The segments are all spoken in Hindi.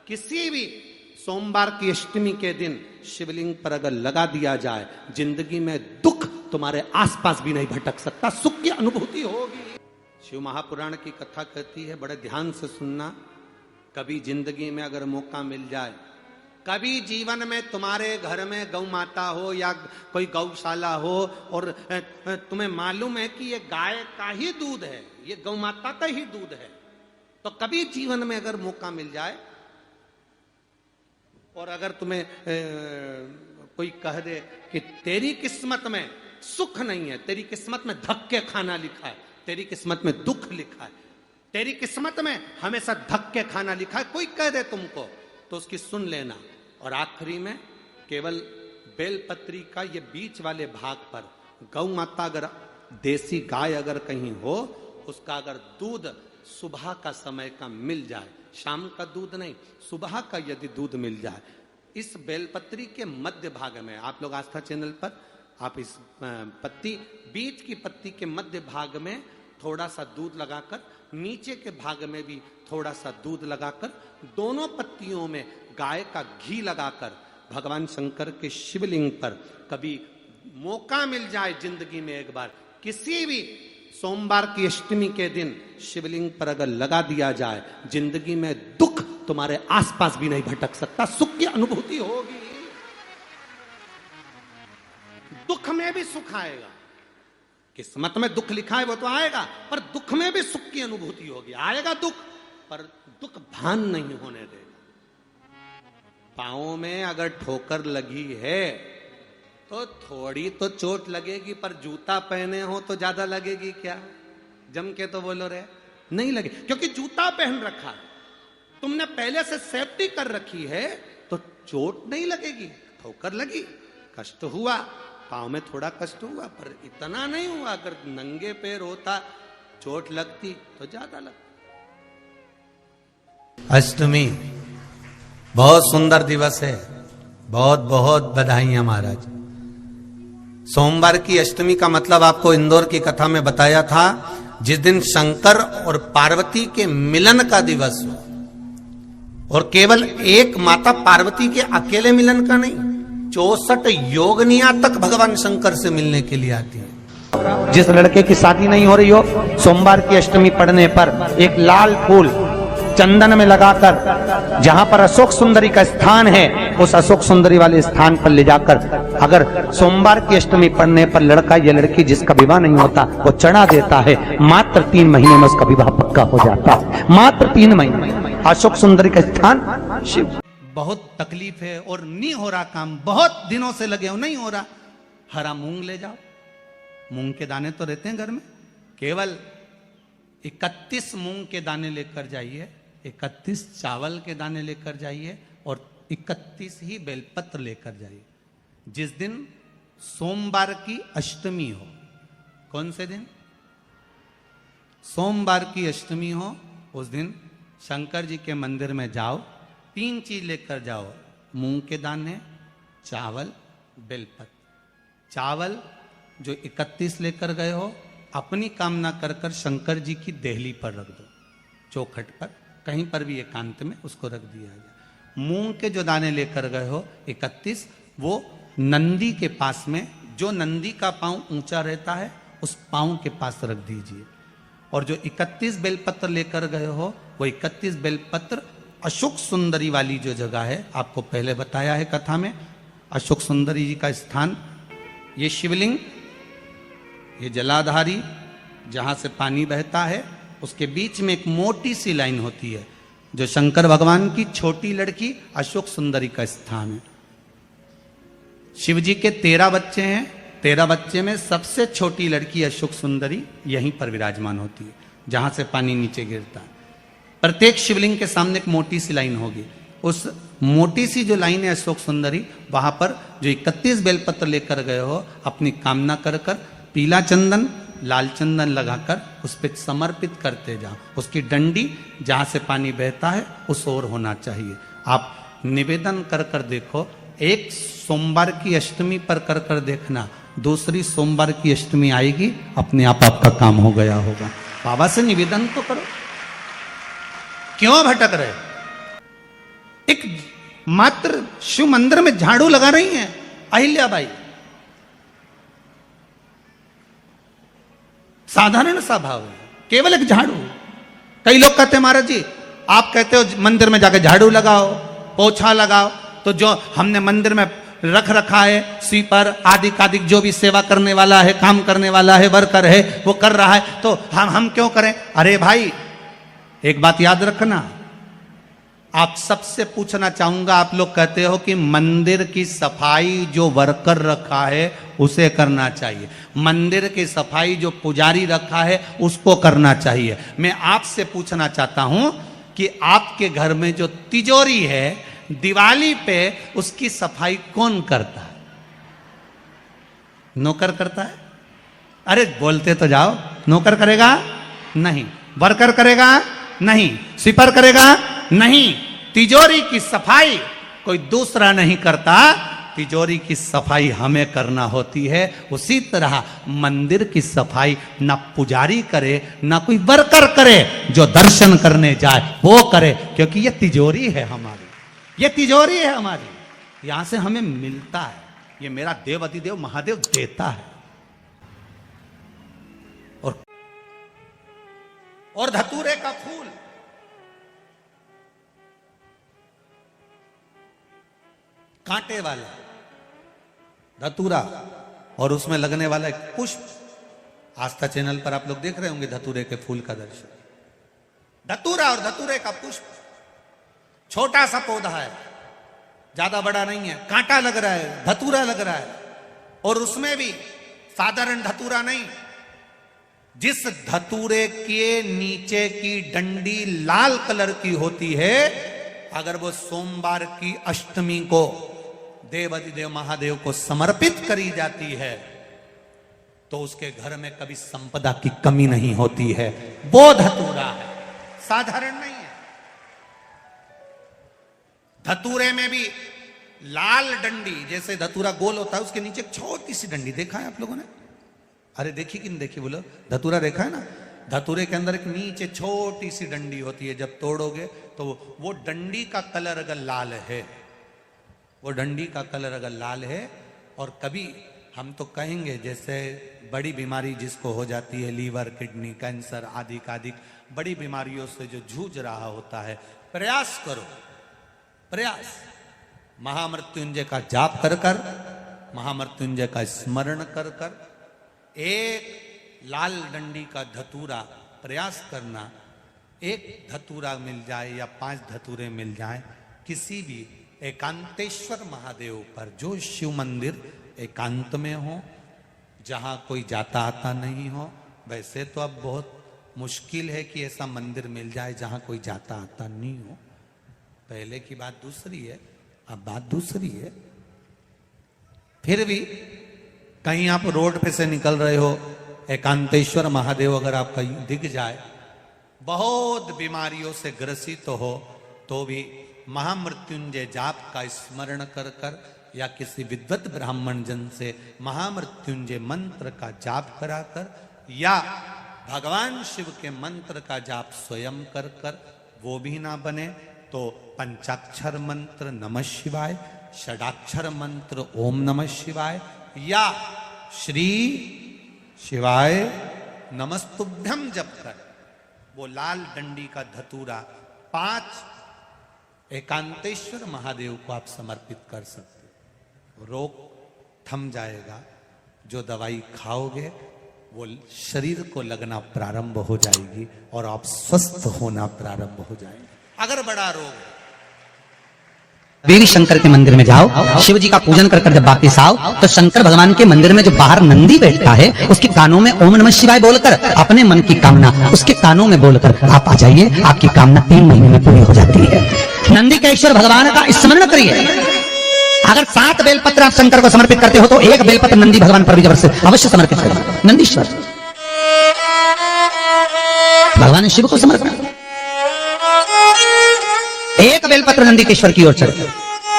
किसी भी सोमवार की अष्टमी के दिन शिवलिंग पर अगर लगा दिया जाए, जिंदगी में दुख तुम्हारे आसपास भी नहीं भटक सकता, सुख की अनुभूति होगी। शिव महापुराण की कथा कहती है, बड़े ध्यान से सुनना। कभी जिंदगी में अगर मौका मिल जाए, कभी जीवन में तुम्हारे घर में गौ माता हो या कोई गौशाला हो और तुम्हें मालूम है कि ये गाय का ही दूध है, ये गौ माता का ही दूध है, तो कभी जीवन में अगर मौका मिल जाए और अगर तुम्हें कोई कह दे कि तेरी किस्मत में सुख नहीं है, तेरी किस्मत में धक्के खाना लिखा है, तेरी किस्मत में दुख लिखा है, तेरी किस्मत में हमेशा धक्के खाना लिखा है, कोई कह दे तुमको, तो उसकी सुन लेना। और आखिरी में केवल बेलपत्री का ये बीच वाले भाग पर गौ माता, अगर देसी गाय अगर कहीं हो, उसका अगर दूध सुबह का समय का मिल जाए, शाम का दूध नहीं, सुबह का यदि दूध मिल जाए, इस बेलपत्री के मध्य भाग में, आप लोग आस्था चैनल पर आप इस पत्ती, बीच की पत्ती के मध्य भाग में थोड़ा सा दूध लगाकर, नीचे के भाग में भी थोड़ा सा दूध लगाकर, दोनों पत्तियों में गाय का घी लगाकर भगवान शंकर के शिवलिंग पर कभी मौका मिल जाए जिंदगी में एक बार, किसी भी सोमवार की अष्टमी के दिन शिवलिंग पर अगर लगा दिया जाए, जिंदगी में दुख तुम्हारे आसपास भी नहीं भटक सकता, सुख की अनुभूति होगी। दुख में भी सुख आएगा, किस्मत में दुख लिखा है वो तो आएगा, पर दुख में भी सुख की अनुभूति होगी। आएगा दुख, पर दुख भान नहीं होने देगा। पांवों में अगर ठोकर लगी है तो थोड़ी तो चोट लगेगी, पर जूता पहने हो तो ज्यादा लगेगी क्या? जम के तो बोलो रे, नहीं लगे, क्योंकि जूता पहन रखा है, तुमने पहले से सेफ्टी कर रखी है, तो चोट नहीं लगेगी। ठोकर लगी, कष्ट हुआ, पांव में थोड़ा कष्ट हुआ, पर इतना नहीं हुआ। अगर नंगे पैर होता, चोट लगती तो ज्यादा लगती। अष्टमी बहुत सुंदर दिवस है, बहुत बहुत बधाइयां महाराज। सोमवार की अष्टमी का मतलब आपको इंदौर की कथा में बताया था, जिस दिन शंकर और पार्वती के मिलन का दिवस हो, और केवल एक माता पार्वती के अकेले मिलन का नहीं, 64 योगनियां तक भगवान शंकर से मिलने के लिए आती है। जिस लड़के की शादी नहीं हो रही हो, सोमवार की अष्टमी पड़ने पर एक लाल फूल चंदन में लगाकर, जहां पर अशोक सुंदरी का स्थान है, उस अशोक सुंदरी वाले स्थान पर ले जाकर, अगर सोमवार की अष्टमी पड़ने पर लड़का या लड़की जिसका विवाह नहीं होता वो चढ़ा देता है, मात्र 3 महीने में उसका विवाह पक्का हो जाता है। मात्र 3 महीने। अशोक सुंदरी का स्थान शिव। बहुत तकलीफ है और नहीं हो रहा काम, बहुत दिनों से लगे हो, नहीं हो रहा, हरा मूंग ले जाओ। मूंग के दाने तो रहते हैं घर में, केवल 31 मूंग के दाने लेकर जाइए, 31 चावल के दाने लेकर जाइए और 31 ही बेलपत्र लेकर जाइए। जिस दिन सोमवार की अष्टमी हो, कौन से दिन? सोमवार की अष्टमी हो, उस दिन शंकर जी के मंदिर में जाओ, 3 चीज लेकर जाओ, मूंग के दाने, चावल, बेलपत्र। चावल जो 31 लेकर गए हो, अपनी कामना कर कर शंकर जी की देहली पर रख दो, चौखट पर, कहीं पर भी एकांत में उसको रख दिया जाए। मूंग के जो दाने लेकर गए हो 31, वो नंदी के पास में, जो नंदी का पांव ऊंचा रहता है, उस पांव के पास रख दीजिए। और जो 31 बेलपत्र लेकर गए हो, वो 31 बेलपत्र अशोक सुंदरी वाली जो जगह है, आपको पहले बताया है कथा में, अशोक सुंदरी जी का स्थान, ये शिवलिंग, ये जलाधारी जहां से पानी बहता है, उसके बीच में एक मोटी सी लाइन होती है, जो शंकर भगवान की छोटी लड़की अशोक सुंदरी का स्थान है। शिव जी के 13 बच्चे हैं, 13 बच्चे में सबसे छोटी लड़की अशोक सुंदरी यहीं पर विराजमान होती है, जहां से पानी नीचे गिरता है। प्रत्येक शिवलिंग के सामने एक मोटी सी लाइन होगी, उस मोटी सी जो लाइन है अशोक सुंदरी, वहां पर जो 31 बेलपत्र लेकर गए हो, अपनी कामना कर कर पीला चंदन, लाल चंदन लगाकर उस पर समर्पित करते जाओ। उसकी डंडी जहां से पानी बहता है उस ओर होना चाहिए। आप निवेदन कर कर देखो, एक सोमवार की अष्टमी पर कर कर देखना, दूसरी सोमवार की अष्टमी आएगी, अपने आप आपका काम हो गया होगा। बाबा से निवेदन तो करो, क्यों भटक रहे? एक मात्र शिव मंदिर में झाड़ू लगा रही हैं अहिल्याबाई। साधारण सा भाव है, केवल एक झाड़ू। कई लोग कहते हैं महाराज जी आप कहते हो मंदिर में जाकर झाड़ू लगाओ, पोछा लगाओ, तो जो हमने मंदिर में रख रखा है स्वीपर आदि कादिक जो भी सेवा करने वाला है, काम करने वाला है, वर्कर है, वो कर रहा है, तो हम क्यों करें? अरे भाई एक बात याद रखना, आप सबसे पूछना चाहूंगा, आप लोग कहते हो कि मंदिर की सफाई जो वर्कर रखा है उसे करना चाहिए, मंदिर की सफाई जो पुजारी रखा है उसको करना चाहिए। मैं आपसे पूछना चाहता हूं कि आपके घर में जो तिजोरी है दिवाली पे उसकी सफाई कौन करता है? नौकर करता है? अरे बोलते तो जाओ। नौकर करेगा? नहीं। वर्कर करेगा? नहीं। स्वीपर करेगा? नहीं। तिजोरी की सफाई कोई दूसरा नहीं करता, तिजोरी की सफाई हमें करना होती है। उसी तरह मंदिर की सफाई ना पुजारी करे ना कोई वर्कर करे, जो दर्शन करने जाए वो करे, क्योंकि ये तिजोरी है हमारी, ये तिजोरी है हमारी, यहां से हमें मिलता है, ये मेरा देव अतिदेव महादेव देता है। और धतूरे का फूल, कांटे वाला धतूरा और उसमें लगने वाला एक पुष्प, आस्था चैनल पर आप लोग देख रहे होंगे धतूरे के फूल का दर्शन। धतूरा और धतूरे का पुष्प, छोटा सा पौधा है, ज्यादा बड़ा नहीं है, कांटा लग रहा है, धतूरा लग रहा है, और उसमें भी साधारण धतूरा नहीं, जिस धतूरे के नीचे की डंडी लाल कलर की होती है, अगर वो सोमवार की अष्टमी को देवाधिदेव महादेव को समर्पित करी जाती है तो उसके घर में कभी संपदा की कमी नहीं होती है। वो धतूरा है, साधारण नहीं है। धतूरे में भी लाल डंडी, जैसे धतूरा गोल होता है उसके नीचे एक छोटी सी डंडी, देखा है आप लोगों ने? अरे देखी कि नहीं देखी बोलो? धतूरा देखा है ना? धतूरे के अंदर एक नीचे छोटी सी डंडी होती है, जब तोड़ोगे तो वो डंडी का कलर अगर लाल है, वो डंडी का कलर अगर लाल है, और कभी हम तो कहेंगे जैसे बड़ी बीमारी जिसको हो जाती है, लीवर किडनी कैंसर आदि कादि बड़ी बीमारियों से जो जूझ रहा होता है, प्रयास करो, प्रयास महामृत्युंजय का जाप कर कर, महामृत्युंजय का स्मरण कर कर, एक लाल डंडी का धतूरा प्रयास करना, एक धतूरा मिल जाए या 5 धतूरे मिल जाए किसी भी एकांतेश्वर महादेव पर, जो शिव मंदिर एकांत में हो, जहां कोई जाता आता नहीं हो। वैसे तो अब बहुत मुश्किल है कि ऐसा मंदिर मिल जाए जहां कोई जाता आता नहीं हो, पहले की बात दूसरी है, अब बात दूसरी है। फिर भी कहीं आप रोड पे से निकल रहे हो, एकांतेश्वर महादेव अगर आपका दिख जाए, बहुत बीमारियों से ग्रसित हो, तो भी महामृत्युंजय जाप का स्मरण कर कर या किसी विद्वत ब्राह्मण जन से महामृत्युंजय मंत्र का जाप कराकर, या भगवान शिव के मंत्र का जाप स्वयं कर कर, वो भी ना बने तो पंचाक्षर मंत्र नमः शिवाय, षडाक्षर मंत्र ओम नमः शिवाय, या श्री शिवाय नमस्तुभ्यम जप कर वो लाल डंडी का धतूरा 5 एकांतेश्वर महादेव को आप समर्पित कर सकते हो। रोग थम जाएगा, जो दवाई खाओगे वो शरीर को लगना प्रारंभ हो जाएगी और आप स्वस्थ होना प्रारंभ हो जाएंगे। अगर बड़ा रोग है, देवी शंकर के मंदिर में जाओ, शिव जी का पूजन कर कर जब वापिस आओ तो शंकर भगवान के मंदिर में जो बाहर नंदी बैठता है उसके कानों में ओम नमः शिवाय बोलकर अपने मन की कामना उसके कानों में बोलकर आप आ जाइए, आपकी कामना 3 महीने में पूरी हो जाती है। नंदी के ईश्वर भगवान का स्मरण करिए। अगर 7 बेलपत्र आप शंकर को समर्पित करते हो तो 1 बेलपत्र नंदी भगवान पर भी अवश्य समर्पित करें। नंदीश्वर भगवान शिव को समर्पित, 1 बेलपत्र नंदीकेश्वर की ओर चढ़े।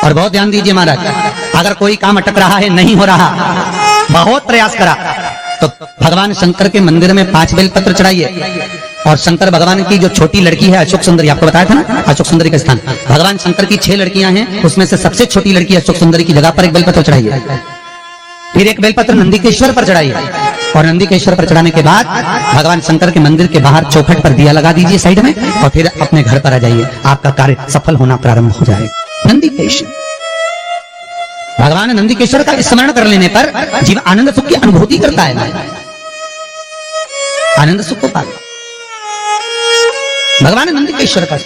और बहुत ध्यान दीजिए महाराज, अगर कोई काम अटक रहा है, नहीं हो रहा, बहुत प्रयास करा, तो भगवान शंकर के मंदिर में 5 बेलपत्र चढ़ाइए। और शंकर भगवान की जो छोटी लड़की है अशोक सुंदरी, आपको बताया था ना अशोक सुंदरी का स्थान, भगवान शंकर की 6 लड़कियां हैं, उसमें से सबसे छोटी लड़की अशोक सुंदरी की जगह पर एक बेलपत्र चढ़ाइए, फिर एक बेलपत्र नंदीकेश्वर पर चढ़ाइए, और नंदीकेश्वर पर चढ़ाने के बाद भगवान शंकर के मंदिर के बाहर चौखट पर दिया लगा दीजिए साइड में, और फिर अपने घर पर आ जाइए, आपका कार्य सफल होना प्रारंभ हो जाएगा। नंदीकेश्वर, भगवान नंदीकेश्वर का स्मरण कर लेने पर जीव आनंद सुख की अनुभूति करता है, आनंद सुख को पाता। भगवान नंदीकेश्वर का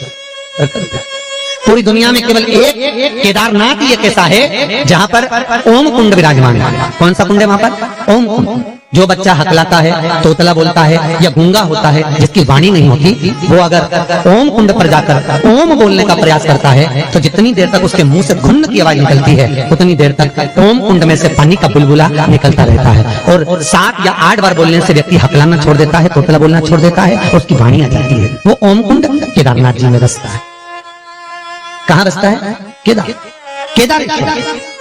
पूरी दुनिया में केवल एक केदारनाथ ही एक ऐसा है जहां पर ओम कुंड विराजमान है। कौन सा कुंड है वहां पर? ओम कुंड। जो बच्चा हकलाता है, तोतला बोलता है या गूंगा होता है, जिसकी वाणी नहीं होती, वो अगर ओम कुंड पर जाकर ओम बोलने का प्रयास करता है तो जितनी देर तक उसके मुंह से घुन्न की आवाज निकलती है उतनी देर तक ओम कुंड में से पानी का बुलबुला निकलता रहता है। और 7 या 8 बार बोलने से व्यक्ति हकलाना छोड़ देता है, तोतला बोलना छोड़ देता है, और उसकी वाणी आ जाती है। वो ओम कुंड केदारनाथ जी में बसता है। कहां बसता है? केदारेश्वर।